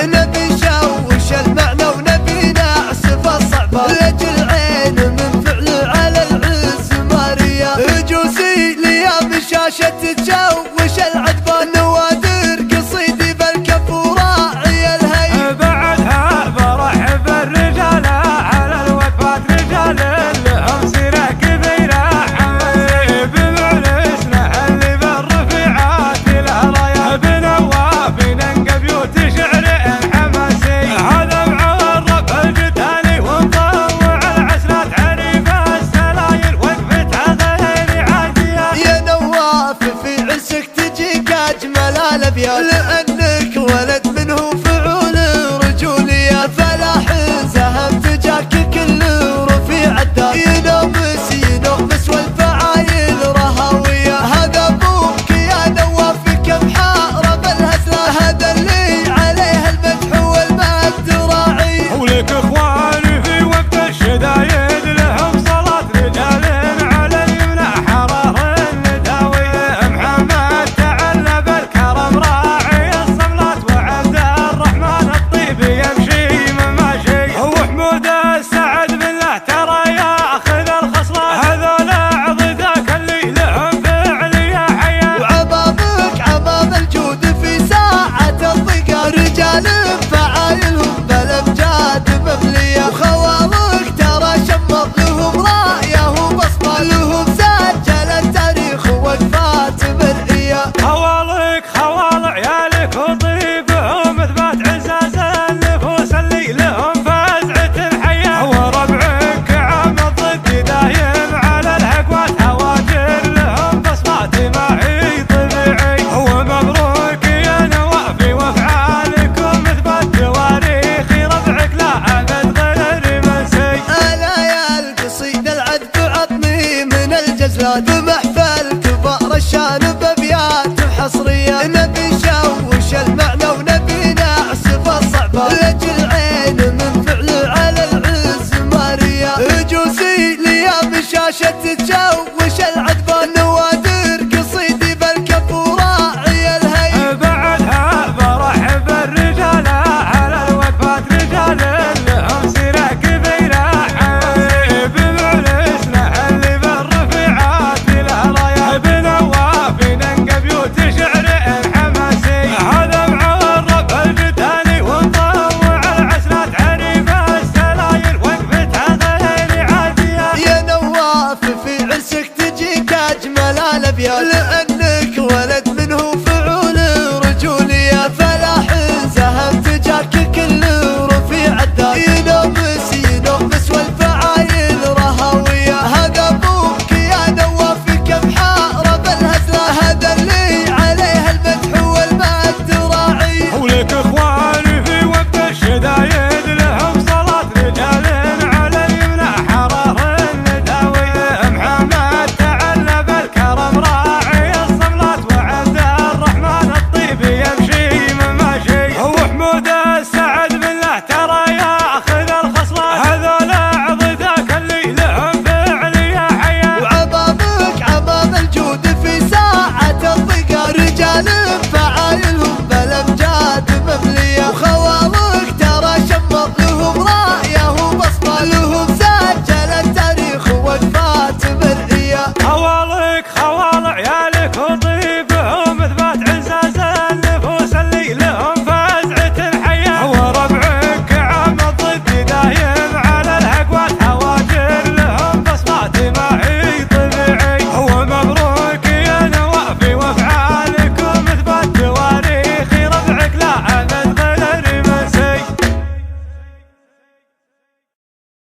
نبي نشوش المعنى ونبي نعسف الصعبة، لجل عين من فعل على العز ماريا، هجوسي لي بشاشة تشوش العذبة، نوادر قصيدي بالكف وراعي الهي، بعدها برحب الرجال على الوقفات، رجال لهم سيرة كبيرة حماسي، بمعلسنا اللي بالرفيعات الهرايا، بنواف ننقى بيوت شعر حماسي، هذا معرف الجداني ومطوع العسلات، عريف السلايل وقفتها غير عادية، يا نواف في عسك تجيك اجمل الابيات، لانك ولد منه فعول رجولية، فلاح سهم تجاك كل رفيع الدار، ينومس والفعايل رهاوية، هذا ابوك يا نواف كم حارب الهزلات، هذا اللي عليه المدح والمجد راعي، ولك اخواني في وقت الشدايد لهم صلاة، رجال على اليمنى حرار النداوي، محمد تعلى بالكرم راعي الصملات، وعبد الرحمن الطيب يمشي مماشي، وحمود السعد بالله ترى ياخذ الخصلات، هذول عضدك اللي لهم فعل يا حياه، وعمامك عمام الجود في ساعة الضيقة، رجال